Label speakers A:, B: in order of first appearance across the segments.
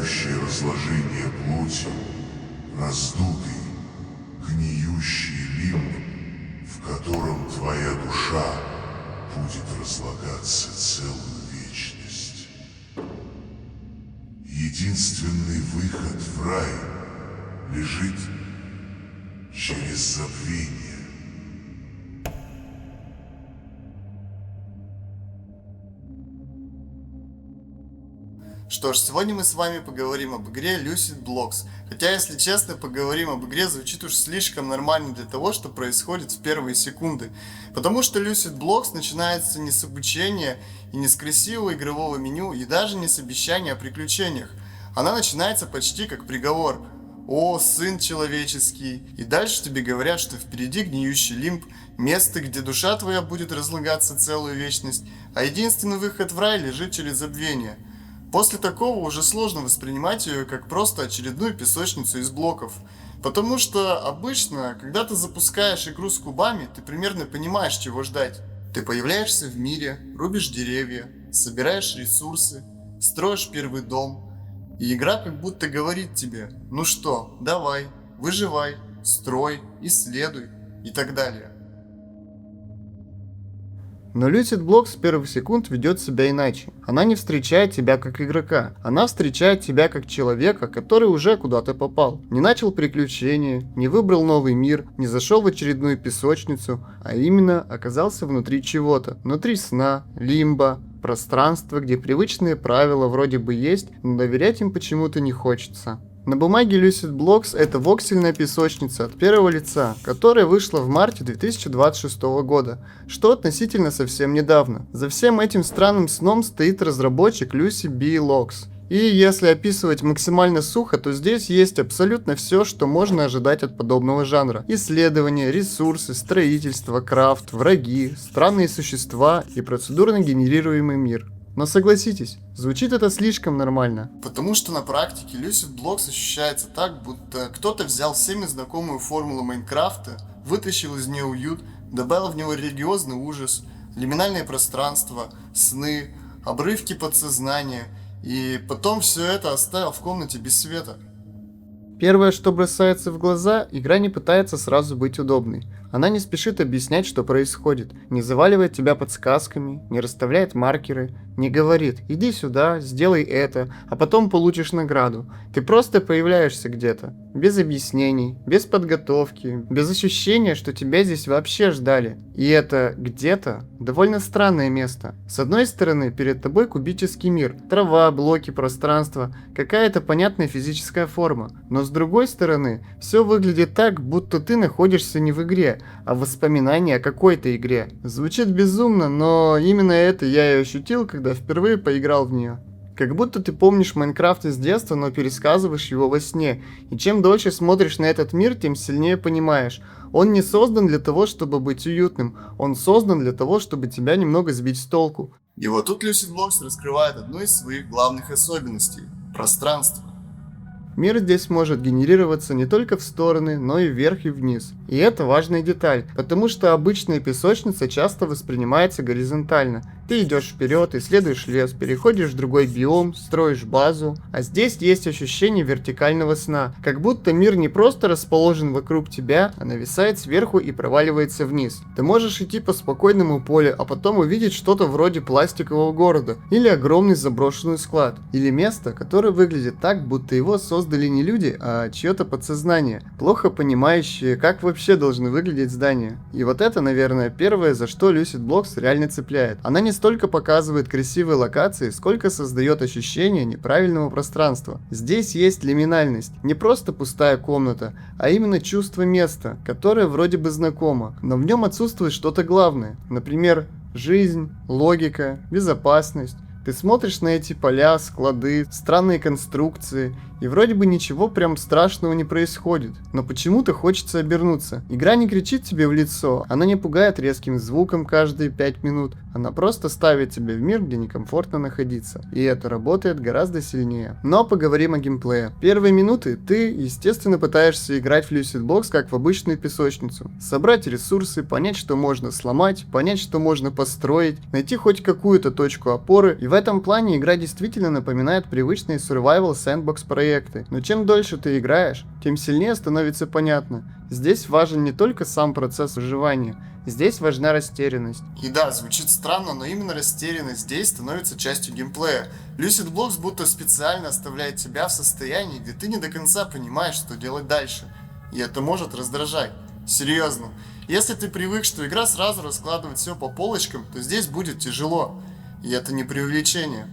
A: ожидающее разложение плоти, раздутый, гниющий лимб, в котором твоя душа будет разлагаться целую вечность. Единственный выход в рай лежит через забвение.
B: Что ж, сегодня мы с вами поговорим об игре Lucid Blocks. Хотя, если честно, поговорим об игре звучит уж слишком нормально для того, что происходит в первые секунды. Потому что Lucid Blocks начинается не с обучения и не с красивого игрового меню, и даже не с обещания о приключениях. Она начинается почти как приговор. О, сын человеческий. И дальше тебе говорят, что впереди гниющий лимб, место, где душа твоя будет разлагаться целую вечность, а единственный выход в рай лежит через забвение. После такого уже сложно воспринимать ее как просто очередную песочницу из блоков. Потому что обычно, когда ты запускаешь игру с кубами, ты примерно понимаешь, чего ждать. Ты появляешься в мире, рубишь деревья, собираешь ресурсы, строишь первый дом. И игра как будто говорит тебе: ну что, давай, выживай, строй, исследуй и так далее. Но Lucid Blocks с первых секунд ведет себя иначе. Она не встречает тебя как игрока, она встречает тебя как человека, который уже куда-то попал. Не начал приключения, не выбрал новый мир, не зашел в очередную песочницу, а именно оказался внутри чего-то. Внутри сна, лимба, пространства, где привычные правила вроде бы есть, но доверять им почему-то не хочется. На бумаге Lucid Blocks это воксельная песочница от первого лица, которая вышла в марте 2026 года, что относительно совсем недавно. За всем этим странным сном стоит разработчик Lucy B. Locks. И если описывать максимально сухо, то здесь есть абсолютно все, что можно ожидать от подобного жанра. Исследования, ресурсы, строительство, крафт, враги, странные существа и процедурно генерируемый мир. Но согласитесь, звучит это слишком нормально. Потому что на практике Lucid Blocks ощущается так, будто кто-то взял всеми знакомую формулу Майнкрафта, вытащил из нее уют, добавил в него религиозный ужас, лиминальное пространство, сны, обрывки подсознания, и потом все это оставил в комнате без света. Первое, что бросается в глаза, игра не пытается сразу быть удобной. Она не спешит объяснять, что происходит, не заваливает тебя подсказками, не расставляет маркеры, не говорит: иди сюда, сделай это, а потом получишь награду. Ты просто появляешься где-то, без объяснений, без подготовки, без ощущения, что тебя здесь вообще ждали. И это где-то довольно странное место. С одной стороны, перед тобой кубический мир, трава, блоки, пространство, какая-то понятная физическая форма. Но с другой стороны, все выглядит так, будто ты находишься не в игре, а в воспоминании о какой-то игре. Звучит безумно, но именно это я и ощутил, когда впервые поиграл в нее. Как будто ты помнишь Майнкрафт из детства, но пересказываешь его во сне. И чем дольше смотришь на этот мир, тем сильнее понимаешь: он не создан для того, чтобы быть уютным, он создан для того, чтобы тебя немного сбить с толку. И вот тут Lucid Blocks раскрывает одну из своих главных особенностей – пространство. Мир здесь может генерироваться не только в стороны, но и вверх и вниз. И это важная деталь, потому что обычная песочница часто воспринимается горизонтально. Ты идешь вперед, исследуешь лес, переходишь в другой биом, строишь базу. А здесь есть ощущение вертикального сна, как будто мир не просто расположен вокруг тебя, а нависает сверху и проваливается вниз. Ты можешь идти по спокойному полю, а потом увидеть что-то вроде пластикового города, или огромный заброшенный склад, или место, которое выглядит так, будто его создали не люди, а чье-то подсознание, плохо понимающее, как вообще должны выглядеть здания. И вот это, наверное, первое, за что Lucid Blocks реально цепляет. Она не столько показывает красивые локации, сколько создает ощущение неправильного пространства. Здесь есть лиминальность, не просто пустая комната, а именно чувство места, которое вроде бы знакомо, но в нем отсутствует что-то главное. Например, жизнь, логика, безопасность. Ты смотришь на эти поля, склады, странные конструкции И вроде бы ничего прям страшного не происходит, но почему-то хочется обернуться. Игра не кричит тебе в лицо, она не пугает резким звуком каждые 5 минут, она просто ставит тебя в мир, где некомфортно находиться. И это работает гораздо сильнее. Но поговорим о геймплее. Первые минуты ты, естественно, пытаешься играть в Lucid Blocks как в обычную песочницу. Собрать ресурсы, понять, что можно сломать, понять, что можно построить, найти хоть какую-то точку опоры. И в этом плане игра действительно напоминает привычные survival sandbox проекты. Но чем дольше ты играешь, тем сильнее становится понятно. Здесь важен не только сам процесс выживания, здесь важна растерянность. И да, звучит странно, но именно растерянность здесь становится частью геймплея. Lucid Blocks будто специально оставляет тебя в состоянии, где ты не до конца понимаешь, что делать дальше. И это может раздражать. Серьезно. Если ты привык, что игра сразу раскладывает все по полочкам, то здесь будет тяжело. И это не преувеличение.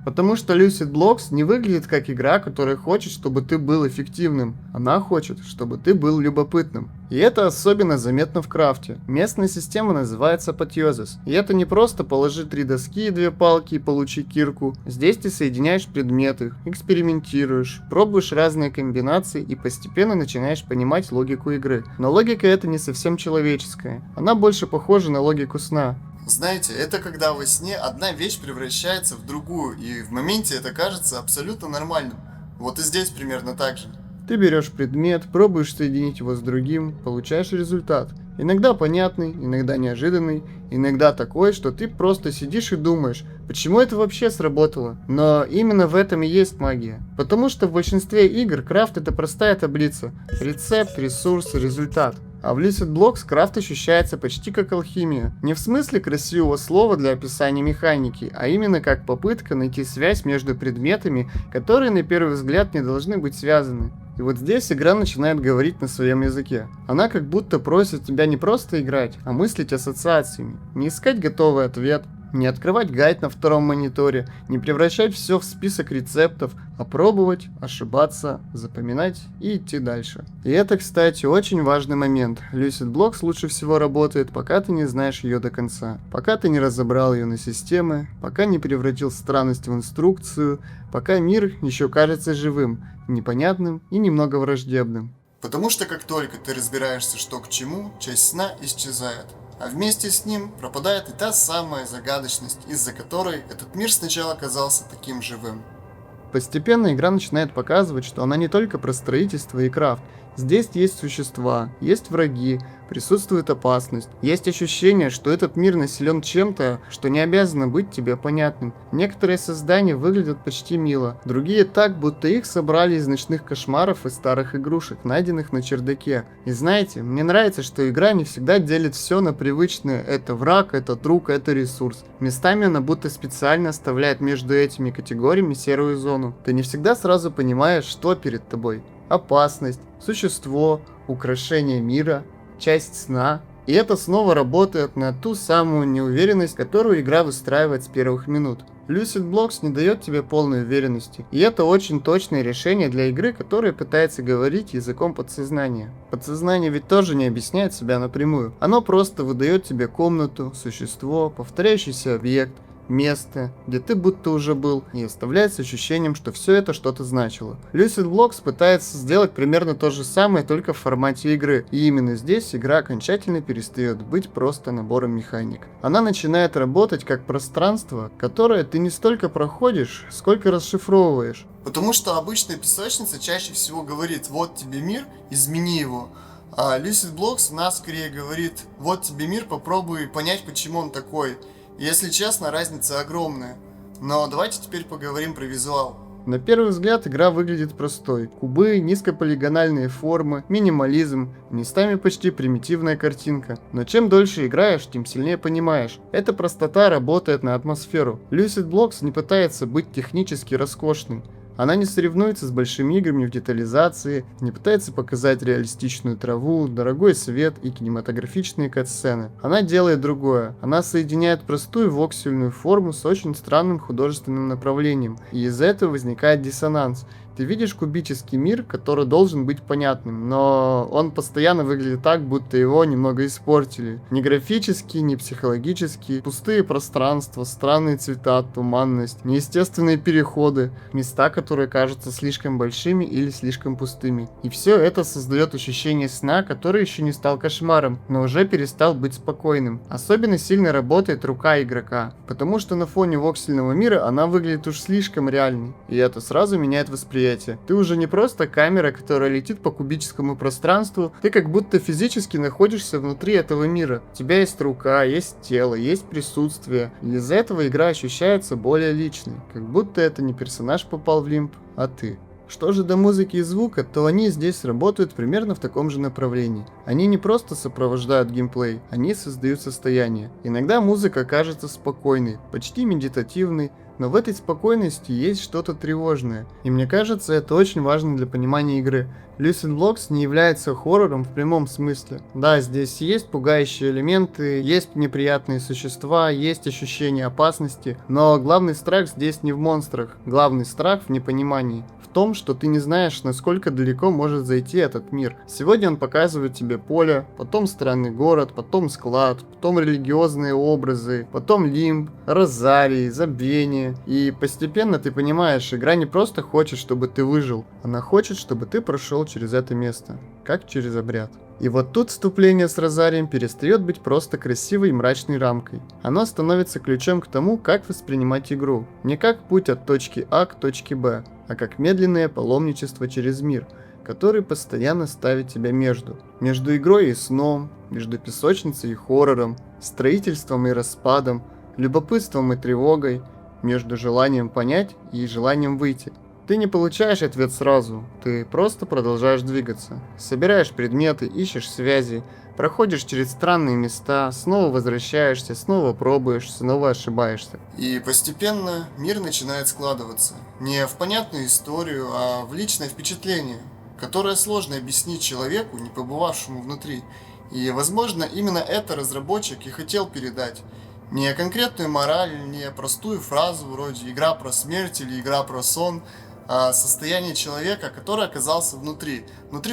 B: Потому что Lucid Blocks не выглядит как игра, которая хочет, чтобы ты был эффективным. Она хочет, чтобы ты был любопытным. И это особенно заметно в крафте. Местная система называется Apotheosis. И это не просто положи 3 доски и 2 палки и получи кирку. Здесь ты соединяешь предметы, экспериментируешь, пробуешь разные комбинации и постепенно начинаешь понимать логику игры. Но логика эта не совсем человеческая. Она больше похожа на логику сна. Знаете, это когда во сне одна вещь превращается в другую, и в моменте это кажется абсолютно нормальным. Вот и здесь примерно так же. Ты берешь предмет, пробуешь соединить его с другим, получаешь результат. Иногда понятный, иногда неожиданный, иногда такой, что ты просто сидишь и думаешь, почему это вообще сработало. Но именно в этом и есть магия. Потому что в большинстве игр крафт это простая таблица. Рецепт, ресурс, результат. А в Lucid Blocks крафт ощущается почти как алхимия. Не в смысле красивого слова для описания механики, а именно как попытка найти связь между предметами, которые на первый взгляд не должны быть связаны. И вот здесь игра начинает говорить на своем языке. Она как будто просит тебя не просто играть, а мыслить ассоциациями. Не искать готовый ответ, не открывать гайд на втором мониторе, не превращать все в список рецептов, а пробовать, ошибаться, запоминать и идти дальше. И это, кстати, очень важный момент. Lucid Blocks лучше всего работает, пока ты не знаешь ее до конца. Пока ты не разобрал ее на системы, пока не превратил странность в инструкцию, пока мир еще кажется живым, непонятным и немного враждебным. Потому что как только ты разбираешься, что к чему, часть сна исчезает. А вместе с ним пропадает и та самая загадочность, из-за которой этот мир сначала казался таким живым. Постепенно игра начинает показывать, что она не только про строительство и крафт. Здесь есть существа, есть враги, присутствует опасность. Есть ощущение, что этот мир населен чем-то, что не обязано быть тебе понятным. Некоторые создания выглядят почти мило, другие так, будто их собрали из ночных кошмаров и старых игрушек, найденных на чердаке. И знаете, мне нравится, что игра не всегда делит все на привычное: это враг, это друг, это ресурс. Местами она будто специально оставляет между этими категориями серую зону. Ты не всегда сразу понимаешь, что перед тобой. Опасность, существо, украшение мира, часть сна. И это снова работает на ту самую неуверенность, которую игра выстраивает с первых минут. Lucid Blocks не дает тебе полной уверенности, и это очень точное решение для игры, которая пытается говорить языком подсознания. Подсознание ведь тоже не объясняет себя напрямую, оно просто выдает тебе комнату, существо, повторяющийся объект, место, где ты будто уже был, и оставляет с ощущением, что все это что-то значило. Lucid Blocks пытается сделать примерно то же самое, только в формате игры, и именно здесь игра окончательно перестает быть просто набором механик. Она начинает работать как пространство, которое ты не столько проходишь, сколько расшифровываешь. Потому что обычная песочница чаще всего говорит: вот тебе мир, измени его. А Lucid Blocks нас скорее говорит: вот тебе мир, попробуй понять, почему он такой. Если честно, разница огромная. Но давайте теперь поговорим про визуал. На первый взгляд игра выглядит простой. Кубы, низкополигональные формы, минимализм, местами почти примитивная картинка. Но чем дольше играешь, тем сильнее понимаешь. Эта простота работает на атмосферу. Lucid Blocks не пытается быть технически роскошной. Она не соревнуется с большими играми в детализации, не пытается показать реалистичную траву, дорогой свет и кинематографичные катсцены. Она делает другое. Она соединяет простую воксельную форму с очень странным художественным направлением, и из-за этого возникает диссонанс. Ты видишь кубический мир, который должен быть понятным, но он постоянно выглядит так, будто его немного испортили. Ни графически, ни психологически. Пустые пространства, странные цвета, туманность, неестественные переходы, места, которые кажутся слишком большими или слишком пустыми. И все это создает ощущение сна, который еще не стал кошмаром, но уже перестал быть спокойным. Особенно сильно работает рука игрока, потому что на фоне воксельного мира она выглядит уж слишком реальной, и это сразу меняет восприятие. Ты уже не просто камера, которая летит по кубическому пространству, ты как будто физически находишься внутри этого мира. У тебя есть рука, есть тело, есть присутствие, и из-за этого игра ощущается более личной, как будто это не персонаж попал в лимб, а ты. Что же до музыки и звука, то они здесь работают примерно в таком же направлении. Они не просто сопровождают геймплей, они создают состояние. Иногда музыка кажется спокойной, почти медитативной, но в этой спокойности есть что-то тревожное. И мне кажется, это очень важно для понимания игры. Lucid Blocks не является хоррором в прямом смысле. Да, здесь есть пугающие элементы, есть неприятные существа, есть ощущение опасности, но главный страх здесь не в монстрах, главный страх в непонимании. В том, что ты не знаешь, насколько далеко может зайти этот мир. Сегодня он показывает тебе поле, потом странный город, потом склад, потом религиозные образы, потом лимб, розарий, забвение. И постепенно ты понимаешь, игра не просто хочет, чтобы ты выжил, она хочет, чтобы ты прошел через это место, как через обряд. И вот тут вступление с розарием перестает быть просто красивой и мрачной рамкой. Оно становится ключом к тому, как воспринимать игру. Не как путь от точки А к точке Б, а как медленное паломничество через мир, который постоянно ставит тебя между игрой и сном, между песочницей и хоррором, строительством и распадом, любопытством и тревогой, между желанием понять и желанием выйти. Ты не получаешь ответ сразу, ты просто продолжаешь двигаться. Собираешь предметы, ищешь связи, проходишь через странные места, снова возвращаешься, снова пробуешь, снова ошибаешься. И постепенно мир начинает складываться. Не в понятную историю, а в личное впечатление, которое сложно объяснить человеку, не побывавшему внутри. И, возможно, именно это разработчик и хотел передать. Не конкретную мораль, не простую фразу вроде «игра про смерть» или «игра про сон», а состояние человека, который оказался внутри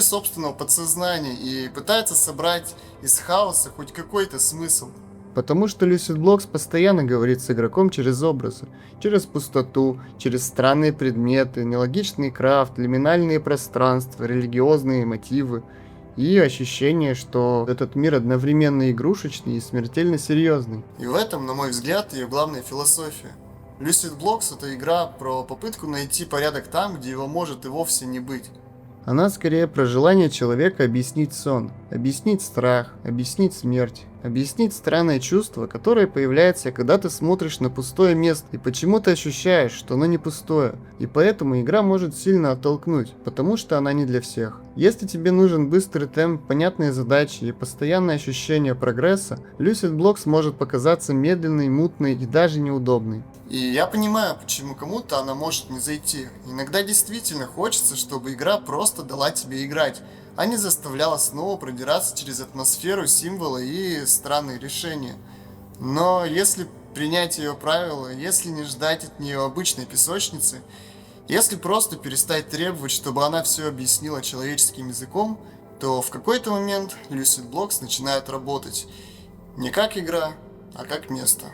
B: собственного подсознания и пытается собрать из хаоса хоть какой-то смысл. Потому что Lucid Blocks постоянно говорит с игроком через образы, через пустоту, через странные предметы, нелогичный крафт, лиминальные пространства, религиозные мотивы и ощущение, что этот мир одновременно игрушечный и смертельно серьезный. И в этом, на мой взгляд, ее главная философия. Lucid Blocks — это игра про попытку найти порядок там, где его может и вовсе не быть. Она скорее про желание человека объяснить сон, объяснить страх, объяснить смерть, объяснить странное чувство, которое появляется, когда ты смотришь на пустое место и почему ты ощущаешь, что оно не пустое. И поэтому игра может сильно оттолкнуть, потому что она не для всех. Если тебе нужен быстрый темп, понятные задачи и постоянное ощущение прогресса, Lucid Blocks может показаться медленной, мутной и даже неудобной. И я понимаю, почему кому-то она может не зайти. Иногда действительно хочется, чтобы игра просто дала тебе играть, а не заставляла снова продираться через атмосферу, символы и странные решения. Но если принять ее правила, если не ждать от нее обычной песочницы, если просто перестать требовать, чтобы она все объяснила человеческим языком, то в какой-то момент Lucid Blocks начинает работать не как игра, а как место.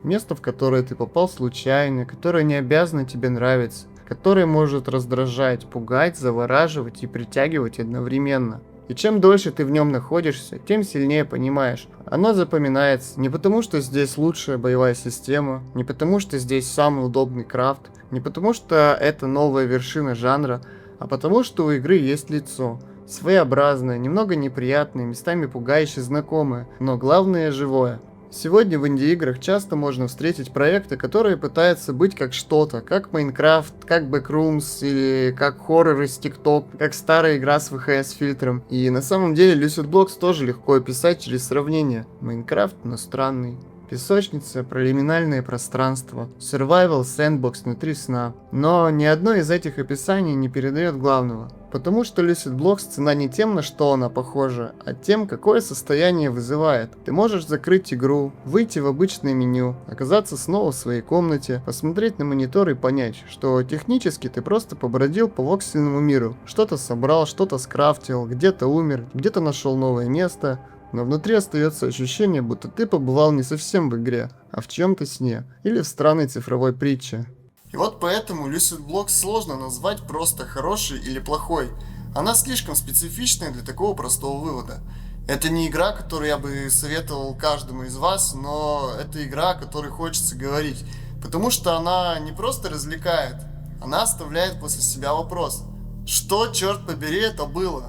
B: Место, в которое ты попал случайно, которое не обязано тебе нравиться, которое может раздражать, пугать, завораживать и притягивать одновременно. И чем дольше ты в нем находишься, тем сильнее понимаешь. Оно запоминается не потому, что здесь лучшая боевая система, не потому, что здесь самый удобный крафт, не потому, что это новая вершина жанра, а потому, что у игры есть лицо. Своеобразное, немного неприятное, местами пугающе знакомое, но главное живое. Сегодня в инди-играх часто можно встретить проекты, которые пытаются быть как что-то, как Майнкрафт, как Backrooms или как хоррор из TikTok, как старая игра с VHS-фильтром. И на самом деле Lucid Blocks тоже легко описать через сравнение. Майнкрафт, но странный. Песочница, пролиминальное пространство, survival sandbox внутри сна. Но ни одно из этих описаний не передает главного. Потому что Lucid Blocks цена не тем, на что она похожа, а тем, какое состояние вызывает. Ты можешь закрыть игру, выйти в обычное меню, оказаться снова в своей комнате, посмотреть на монитор и понять, что технически ты просто побродил по воксельному миру. Что-то собрал, что-то скрафтил, где-то умер, где-то нашел новое место, но внутри остается ощущение, будто ты побывал не совсем в игре, а в чем-то сне или в странной цифровой притче. И вот поэтому Lucid Blocks сложно назвать просто хорошей или плохой. Она слишком специфичная для такого простого вывода. Это не игра, которую я бы советовал каждому из вас, но это игра, о которой хочется говорить. Потому что она не просто развлекает, она оставляет после себя вопрос. Что, черт побери, это было?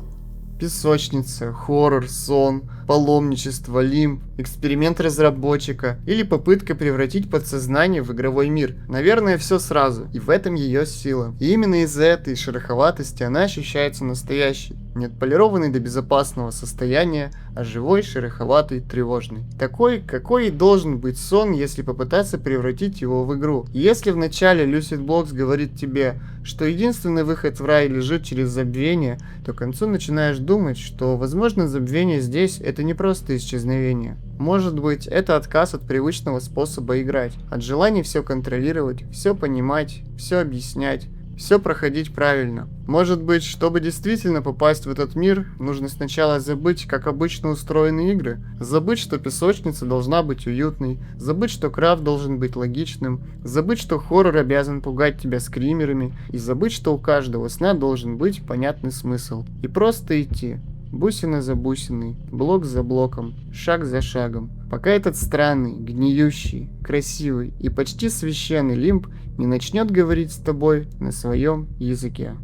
B: Песочница, хоррор, сон, паломничество, лимб, эксперимент разработчика или попытка превратить подсознание в игровой мир. Наверное, все сразу, и в этом ее сила. И именно из-за этой шероховатости она ощущается настоящей, не отполированной до безопасного состояния, а живой, шероховатый, тревожный. Такой, какой и должен быть сон, если попытаться превратить его в игру. И если в начале Lucid Blocks говорит тебе, что единственный выход в рай лежит через забвение, то к концу начинаешь думать, что, возможно, забвение здесь — это не просто исчезновение. Может быть, это отказ от привычного способа играть, от желания все контролировать, все понимать, все объяснять, все проходить правильно. Может быть, чтобы действительно попасть в этот мир, нужно сначала забыть, как обычно устроены игры, забыть, что песочница должна быть уютной, забыть, что крафт должен быть логичным, забыть, что хоррор обязан пугать тебя скримерами, и забыть, что у каждого сна должен быть понятный смысл. И просто идти. Бусина за бусиной, блок за блоком, шаг за шагом, пока этот странный, гниющий, красивый и почти священный лимб не начнет говорить с тобой на своем языке.